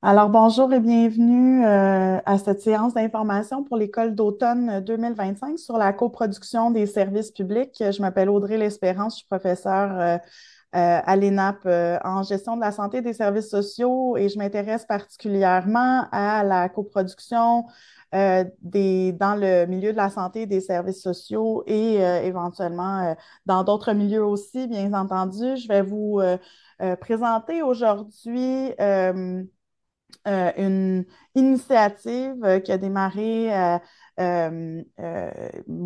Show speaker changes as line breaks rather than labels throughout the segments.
Alors, bonjour et bienvenue à cette séance d'information pour l'école d'automne 2025 sur la coproduction des services publics. Je m'appelle Audrey L'Espérance, je suis professeure à l'ENAP en gestion de la santé et des services sociaux et je m'intéresse particulièrement à la coproduction dans le milieu de la santé et des services sociaux et éventuellement dans d'autres milieux aussi, bien entendu. Je vais vous présenter aujourd'hui une initiative qui a démarré il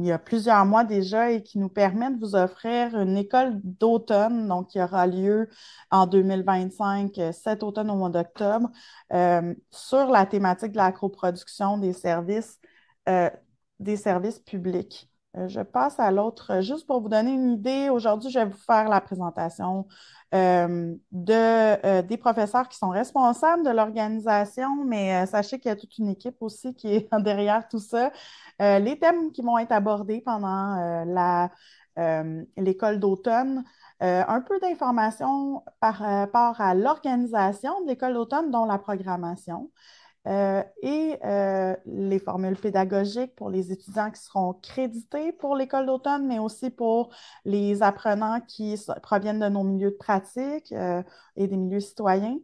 y a plusieurs mois déjà et qui nous permet de vous offrir une école d'automne, donc qui aura lieu en 2025, cet automne au mois d'octobre, sur la thématique de la coproduction euh, des services publics. Je passe à l'autre. Juste pour vous donner une idée, aujourd'hui, je vais vous faire la présentation des professeurs qui sont responsables de l'organisation, mais sachez qu'il y a toute une équipe aussi qui est derrière tout ça. Les thèmes qui vont être abordés pendant l'école d'automne, un peu d'informations par rapport à l'organisation de l'école d'automne, dont la programmation. Les formules pédagogiques pour les étudiants qui seront crédités pour l'école d'automne, mais aussi pour les apprenants qui proviennent de nos milieux de pratique et des milieux citoyens.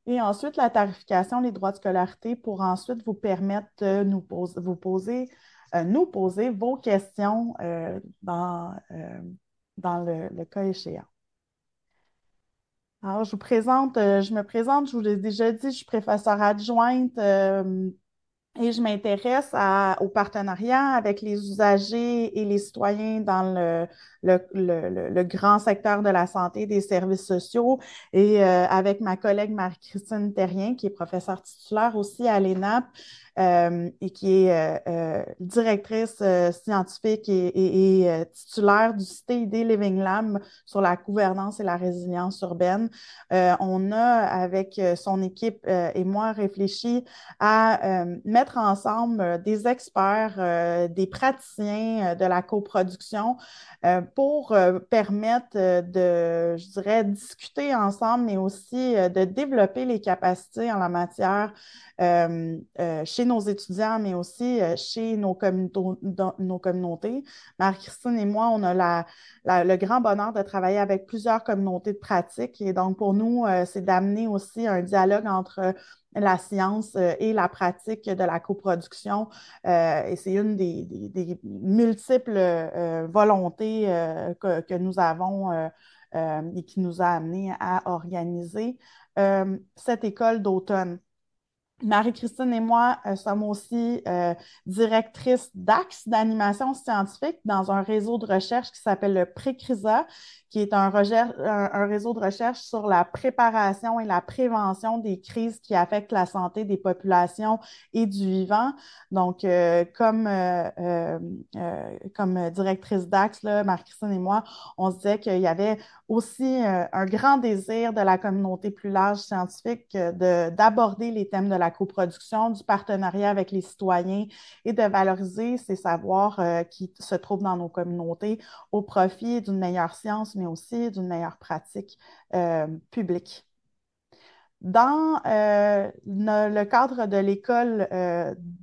Et ensuite, la tarification, les droits de scolarité pour ensuite vous permettre de nous poser vos questions dans le cas échéant. Alors, je me présente, je vous l'ai déjà dit, je suis professeure adjointe et je m'intéresse au partenariat avec les usagers et les citoyens dans le grand secteur de la santé et des services sociaux et avec ma collègue Marie-Christine Terrien, qui est professeure titulaire aussi à l'ENAP et qui est directrice scientifique et titulaire du CITID Living Lab sur la gouvernance et la résilience urbaine. On a, avec son équipe et moi, réfléchi à mettre ensemble des experts, des praticiens de la coproduction pour permettre je dirais, discuter ensemble, mais aussi de développer les capacités en la matière chez nos étudiants, mais aussi chez nos communautés. Marie-Christine et moi, on a le grand bonheur de travailler avec plusieurs communautés de pratique. Et donc, pour nous, c'est d'amener aussi un dialogue entre la science et la pratique de la coproduction. Et c'est une des multiples volontés que nous avons et qui nous a amenés à organiser cette école d'automne. Marie-Christine et moi sommes aussi directrices d'axe d'animation scientifique dans un réseau de recherche qui s'appelle le PRECRISA, qui est un réseau de recherche sur la préparation et la prévention des crises qui affectent la santé des populations et du vivant. Donc, comme directrice d'axe, Marie-Christine et moi, on se disait qu'il y avait aussi un grand désir de la communauté plus large scientifique d'aborder les thèmes de la coproduction, du partenariat avec les citoyens et de valoriser ces savoirs qui se trouvent dans nos communautés au profit d'une meilleure science, mais aussi d'une meilleure pratique publique. Dans le cadre de l'école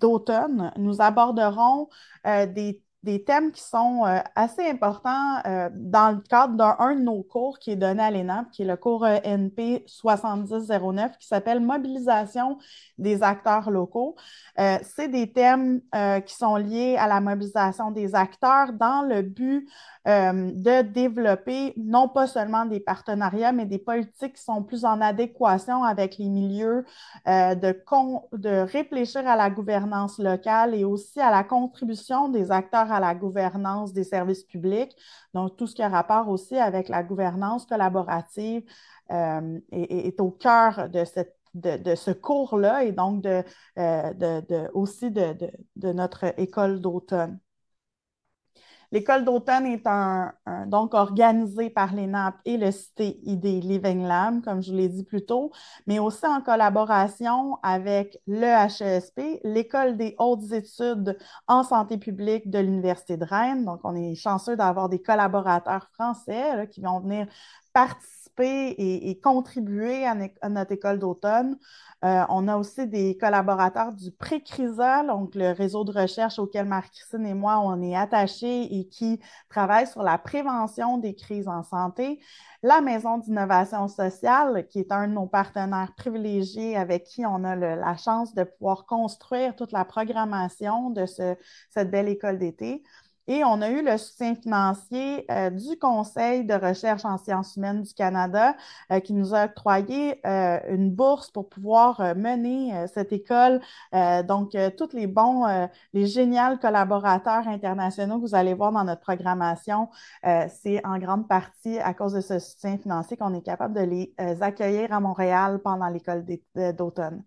d'automne, nous aborderons des thèmes qui sont assez importants dans le cadre d'un de nos cours qui est donné à l'ENAP, qui est le cours NP 7009, qui s'appelle Mobilisation des acteurs locaux. C'est des thèmes qui sont liés à la mobilisation des acteurs dans le but de développer non pas seulement des partenariats, mais des politiques qui sont plus en adéquation avec les milieux, de réfléchir à la gouvernance locale et aussi à la contribution des acteurs à la gouvernance des services publics. Donc, tout ce qui a rapport aussi avec la gouvernance collaborative est au cœur de ce cours-là et donc aussi de notre école d'automne. L'école d'automne est donc organisée par l'ENAP et le CITID Living Lab, comme je vous l'ai dit plus tôt, mais aussi en collaboration avec le HESP, l'École des hautes études en santé publique de l'Université de Rennes. Donc, on est chanceux d'avoir des collaborateurs français là, qui vont venir participer participer et contribuer à notre école d'automne. On a aussi des collaborateurs du Pré-CRISA, donc le réseau de recherche auquel Marie-Christine et moi, on est attachés et qui travaille sur la prévention des crises en santé. La Maison d'innovation sociale, qui est un de nos partenaires privilégiés avec qui on a la chance de pouvoir construire toute la programmation de cette belle école d'été. Et on a eu le soutien financier du Conseil de recherche en sciences humaines du Canada qui nous a octroyé une bourse pour pouvoir mener cette école. Donc, tous les bons, les géniaux collaborateurs internationaux que vous allez voir dans notre programmation, c'est en grande partie à cause de ce soutien financier qu'on est capable de les accueillir à Montréal pendant l'école d'automne.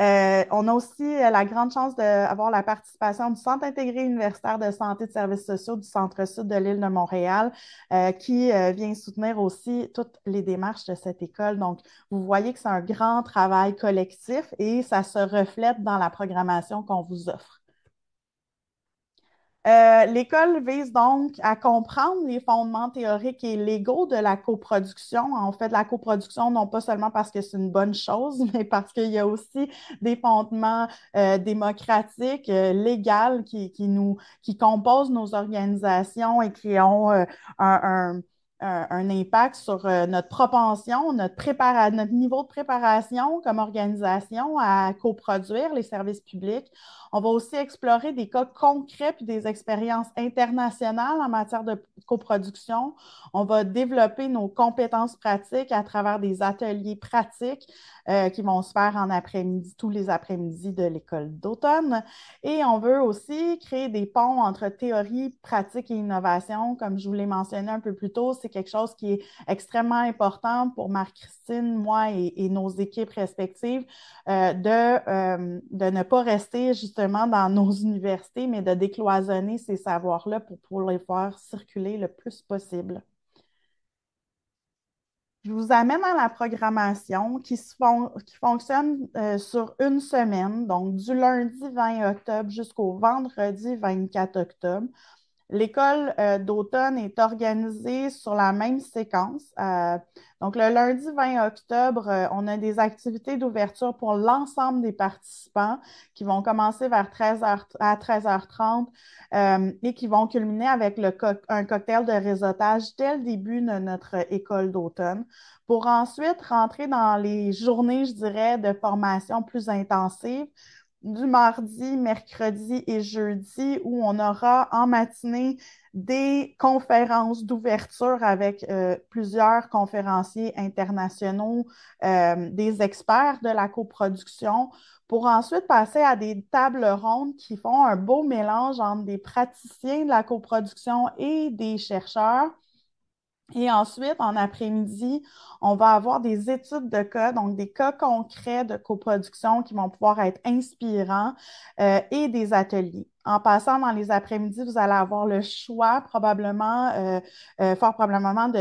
On a aussi la grande chance d'avoir la participation du Centre intégré universitaire de santé et de services sociaux du Centre-Sud de l'île de Montréal, qui vient soutenir aussi toutes les démarches de cette école. Donc, vous voyez que c'est un grand travail collectif et ça se reflète dans la programmation qu'on vous offre. L'école vise donc à comprendre les fondements théoriques et légaux de la coproduction. On fait de la coproduction non pas seulement parce que c'est une bonne chose, mais parce qu'il y a aussi des fondements démocratiques, légaux qui composent nos organisations et qui ont un impact sur notre propension, notre niveau de préparation comme organisation à coproduire les services publics. On va aussi explorer des cas concrets puis des expériences internationales en matière de coproduction. On va développer nos compétences pratiques à travers des ateliers pratiques qui vont se faire en après-midi, tous les après-midi de l'école d'automne. Et on veut aussi créer des ponts entre théorie, pratique et innovation. Comme je vous l'ai mentionné un peu plus tôt, c'est quelque chose qui est extrêmement important pour Marie-Christine, moi et nos équipes respectives de ne pas rester justement dans nos universités, mais de décloisonner ces savoirs-là pour pouvoir les faire circuler le plus possible. Je vous amène à la programmation qui fonctionne sur une semaine, donc du lundi 20 octobre jusqu'au vendredi 24 octobre. L'école d'automne est organisée sur la même séquence. Donc, le lundi 20 octobre, on a des activités d'ouverture pour l'ensemble des participants qui vont commencer vers 13h à 13h30 et qui vont culminer avec un cocktail de réseautage dès le début de notre école d'automne pour ensuite rentrer dans les journées, je dirais, de formation plus intensive du mardi, mercredi et jeudi, où on aura en matinée des conférences d'ouverture avec plusieurs conférenciers internationaux, des experts de la coproduction, pour ensuite passer à des tables rondes qui font un beau mélange entre des praticiens de la coproduction et des chercheurs. Et ensuite, en après-midi, on va avoir des études de cas, donc des cas concrets de coproduction qui vont pouvoir être inspirants et des ateliers. En passant dans les après-midi, vous allez avoir le choix probablement, fort probablement,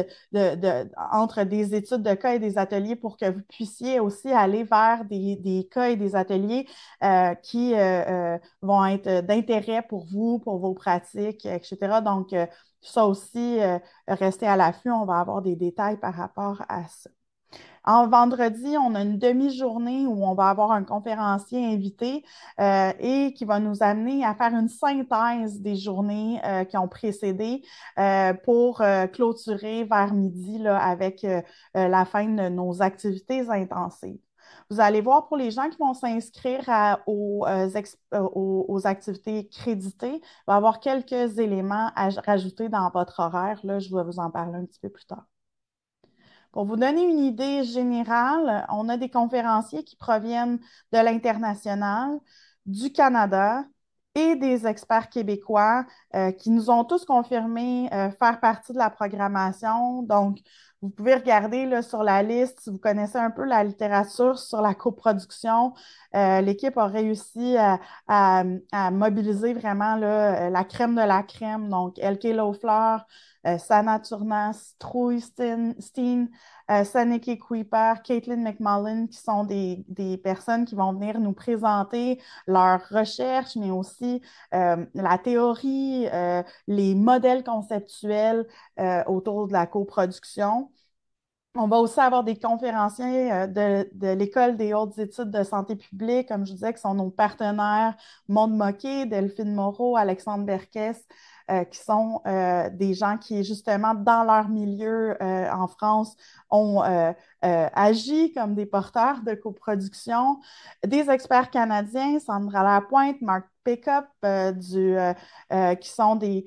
entre des études de cas et des ateliers pour que vous puissiez aussi aller vers des cas et des ateliers qui vont être d'intérêt pour vous, pour vos pratiques, etc. Donc, ça aussi, restez à l'affût, on va avoir des détails par rapport à ça. En vendredi, on a une demi-journée où on va avoir un conférencier invité et qui va nous amener à faire une synthèse des journées qui ont précédé pour clôturer vers midi là, avec la fin de nos activités intensives. Vous allez voir pour les gens qui vont s'inscrire aux activités créditées, il va y avoir quelques éléments à rajouter dans votre horaire. Là, je vais vous en parler un petit peu plus tard. Pour vous donner une idée générale, on a des conférenciers qui proviennent de l'international, du Canada et des experts québécois qui nous ont tous confirmé faire partie de la programmation. Donc, vous pouvez regarder là, sur la liste, si vous connaissez un peu la littérature sur la coproduction, l'équipe a réussi à mobiliser vraiment là, la crème de la crème. Donc, Elke Laufleur, Sana Turnas, Troy Steen, Saneke Kuiper, Caitlin McMullen, qui sont des personnes qui vont venir nous présenter leurs recherches, mais aussi la théorie, les modèles conceptuels autour de la coproduction. On va aussi avoir des conférenciers de l'École des hautes études de santé publique, comme je disais, qui sont nos partenaires, Maude Moquet, Delphine Moreau, Alexandre Berquès, qui sont des gens qui, justement, dans leur milieu en France, ont agi comme des porteurs de coproduction. Des experts canadiens, Sandra Lapointe, Marc Pickup, qui sont des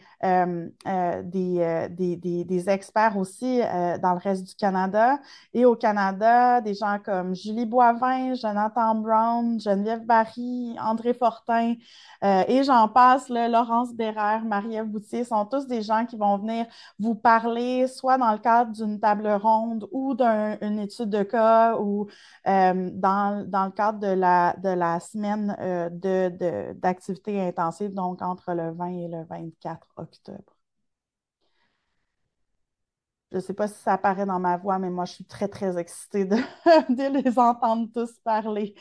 experts aussi dans le reste du Canada. Et au Canada, des gens comme Julie Boivin, Jonathan Brown, Geneviève Barry, André Fortin, et j'en passe, là, Laurence Bérère, Marie-Ève Boutier, sont tous des gens qui vont venir vous parler, soit dans le cadre d'une table ronde ou d'une étude de cas ou dans le cadre de la semaine d'activité intensive, donc entre le 20 et le 24 octobre. Je ne sais pas si ça apparaît dans ma voix, mais moi, je suis très, très excitée de, de les entendre tous parler.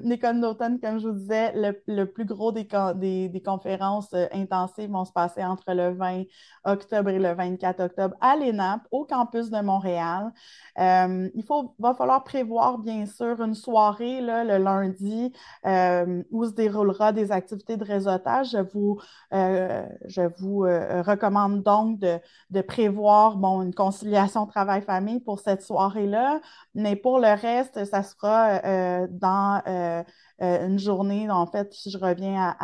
L'école d'automne, comme je vous disais, le plus gros des conférences intensives vont se passer entre le 20 octobre et le 24 octobre à l'ENAP, au campus de Montréal. Va falloir prévoir, bien sûr, une soirée là, le lundi où se déroulera des activités de réseautage. Je vous recommande donc de prévoir bon, une conciliation travail-famille pour cette soirée-là, mais pour le reste, ça sera dans une journée. En fait, si je reviens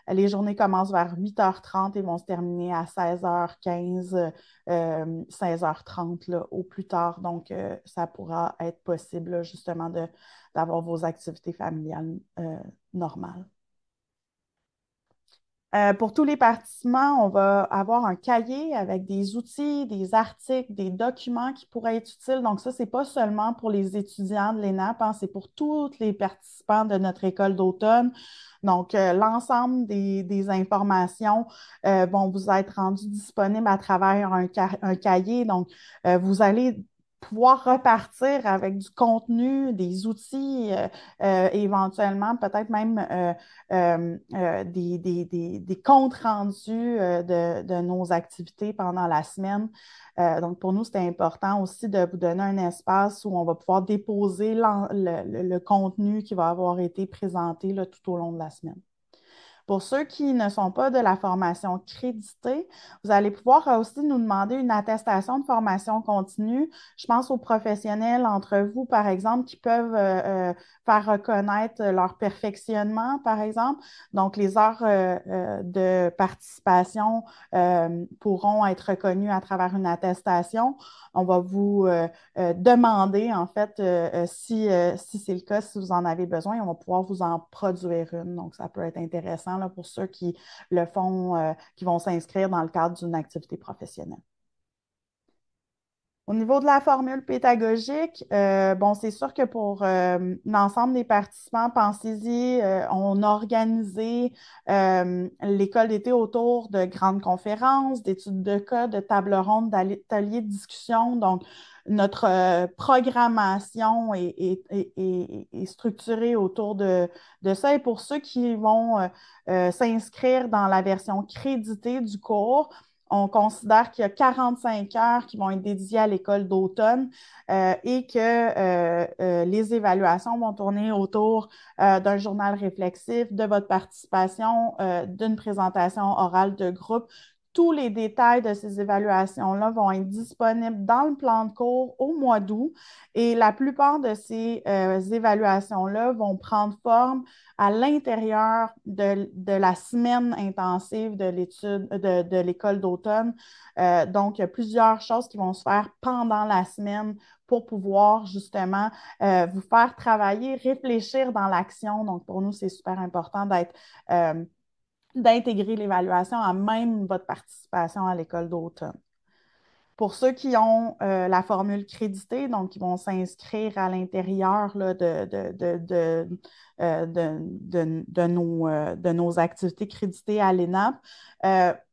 les journées commencent vers 8h30 et vont se terminer à 16h15, 16h30 là, au plus tard. Donc, ça pourra être possible, là, justement, d'avoir vos activités familiales normales. Pour tous les participants, on va avoir un cahier avec des outils, des articles, des documents qui pourraient être utiles. Donc, ça, ce n'est pas seulement pour les étudiants de l'ENAP, hein, c'est pour tous les participants de notre école d'automne. Donc, l'ensemble des informations vont vous être rendues disponibles à travers un cahier. Donc, vous allez pouvoir repartir avec du contenu, des outils, éventuellement, peut-être même des comptes rendus de nos activités pendant la semaine. Donc, pour nous, c'était important aussi de vous donner un espace où on va pouvoir déposer le contenu qui va avoir été présenté là, tout au long de la semaine. Pour ceux qui ne sont pas de la formation créditée, vous allez pouvoir aussi nous demander une attestation de formation continue. Je pense aux professionnels entre vous, par exemple, qui peuvent faire reconnaître leur perfectionnement, par exemple. Donc, les heures de participation pourront être reconnues à travers une attestation. On va vous demander, en fait, si c'est le cas, si vous en avez besoin, on va pouvoir vous en produire une. Donc, ça peut être intéressant là, pour ceux qui le font, qui vont s'inscrire dans le cadre d'une activité professionnelle. Au niveau de la formule pédagogique, bon, c'est sûr que pour l'ensemble des participants, pensez-y, on a organisé l'école d'été autour de grandes conférences, d'études de cas, de tables rondes, d'ateliers de discussion. Donc, notre programmation est structurée autour de ça. Et pour ceux qui vont s'inscrire dans la version créditée du cours, on considère qu'il y a 45 heures qui vont être dédiées à l'école d'automne et que les évaluations vont tourner autour d'un journal réflexif, de votre participation, d'une présentation orale de groupe. Tous les détails de ces évaluations-là vont être disponibles dans le plan de cours au mois d'août et la plupart de ces évaluations-là vont prendre forme à l'intérieur de la semaine intensive de l'étude de l'école d'automne. Donc, il y a plusieurs choses qui vont se faire pendant la semaine pour pouvoir justement vous faire travailler, réfléchir dans l'action. Donc, pour nous, c'est super important d'intégrer l'évaluation à même votre participation à l'école d'automne. Pour ceux qui ont la formule créditée, donc qui vont s'inscrire à l'intérieur là, de nos activités créditées à l'ENAP,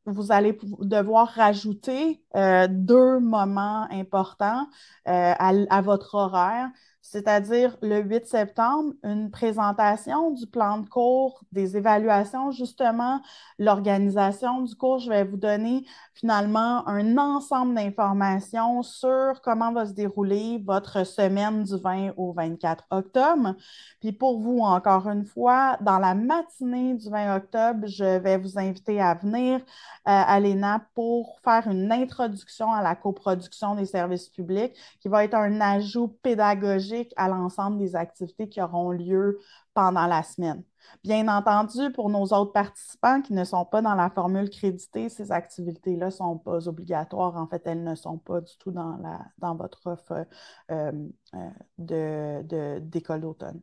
vous allez devoir rajouter deux moments importants à votre horaire. c'est-à-dire le 8 septembre, une présentation du plan de cours, des évaluations, justement, l'organisation du cours. Je vais vous donner finalement un ensemble d'informations sur comment va se dérouler votre semaine du 20 au 24 octobre. Puis pour vous, encore une fois, dans la matinée du 20 octobre, je vais vous inviter à venir à l'ENAP pour faire une introduction à la coproduction des services publics qui va être un ajout pédagogique à l'ensemble des activités qui auront lieu pendant la semaine. Bien entendu, pour nos autres participants qui ne sont pas dans la formule créditée, ces activités-là ne sont pas obligatoires. En fait, elles ne sont pas du tout dans votre offre euh, d'école d'automne.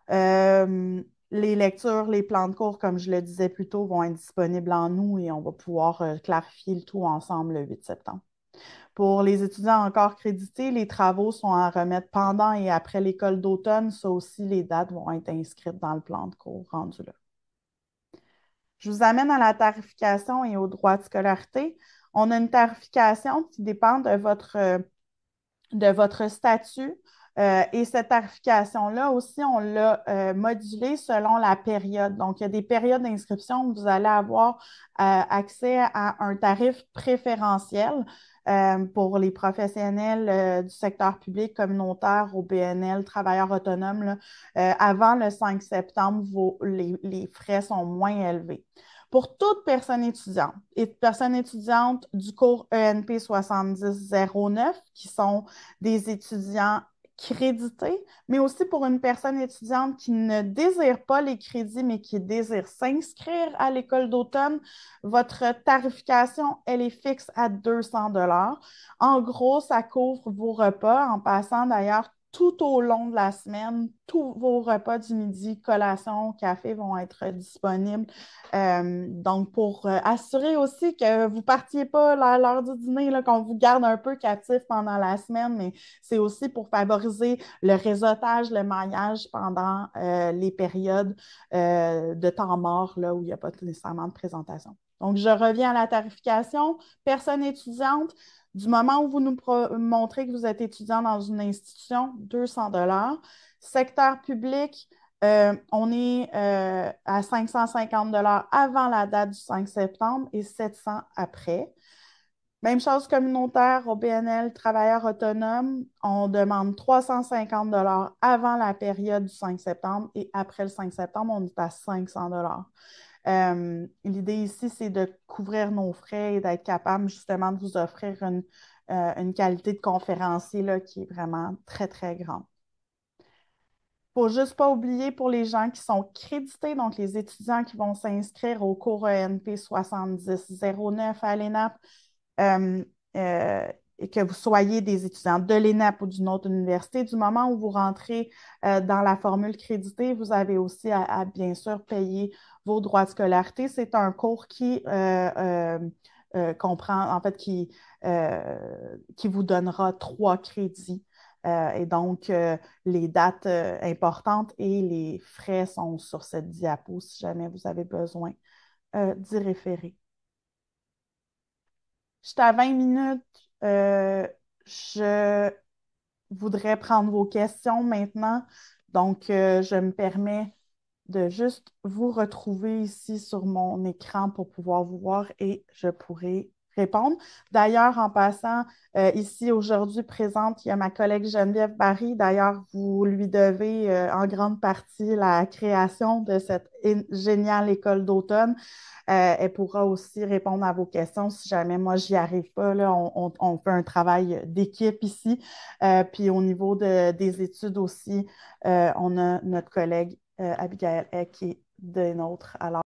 Les lectures, les plans de cours, comme je le disais plus tôt, vont être disponibles en août et on va pouvoir clarifier le tout ensemble le 8 septembre. Pour les étudiants encore crédités, les travaux sont à remettre pendant et après l'école d'automne. Ça aussi, les dates vont être inscrites dans le plan de cours rendu là. Je vous amène à la tarification et aux droits de scolarité. On a une tarification qui dépend de votre statut. Et cette tarification-là aussi, on l'a modulée selon la période. Donc, il y a des périodes d'inscription où vous allez avoir accès à un tarif préférentiel pour les professionnels du secteur public, communautaire, au BNL, travailleurs autonomes. Là. Avant le 5 septembre, les frais sont moins élevés. Pour toute personne étudiante et personne étudiante du cours ENP 7009, qui sont des étudiants crédités, mais aussi pour une personne étudiante qui ne désire pas les crédits, mais qui désire s'inscrire à l'école d'automne, votre tarification, elle est fixe à 200 dollars. En gros, ça couvre vos repas, en passant d'ailleurs tout au long de la semaine, tous vos repas du midi, collation, café vont être disponibles. Donc, pour assurer aussi que vous ne partiez pas à l'heure du dîner, qu'on vous garde un peu captif pendant la semaine, mais c'est aussi pour favoriser le réseautage, le maillage pendant les périodes de temps mort là, où il n'y a pas nécessairement de présentation. Donc, je reviens à la tarification. Personne étudiante, du moment où vous nous montrez que vous êtes étudiant dans une institution, 200 dollars. Secteur public, on est à 550 dollars avant la date du 5 septembre et 700 après. Même chose communautaire au BNL, travailleurs autonomes, on demande 350 dollars avant la période du 5 septembre et après le 5 septembre, on est à 500 dollars. L'idée ici, c'est de couvrir nos frais et d'être capable justement de vous offrir une qualité de conférencier là, qui est vraiment très, très grande. Il ne faut juste pas oublier pour les gens qui sont crédités, donc les étudiants qui vont s'inscrire au cours ENP 7009 à l'ENAP, euh, euh, et que vous soyez des étudiants de l'ENAP ou d'une autre université, du moment où vous rentrez dans la formule créditée, vous avez aussi bien sûr payer vos droits de scolarité. C'est un cours qui comprend, en fait, qui vous donnera 3 crédits. Et donc, les dates importantes et les frais sont sur cette diapo si jamais vous avez besoin d'y référer. J'étais à 20 minutes. Je voudrais prendre vos questions maintenant. Donc, je me permets de juste vous retrouver ici sur mon écran pour pouvoir vous voir et je pourrai répondre. D'ailleurs, en passant, ici aujourd'hui présente, il y a ma collègue Geneviève Barry. D'ailleurs, vous lui devez en grande partie la création de cette géniale école d'automne. Elle pourra aussi répondre à vos questions si jamais moi, j'y arrive pas. Là, on fait un travail d'équipe ici. Puis au niveau des études aussi, on a notre collègue Abigail Eck qui est des nôtres. Alors,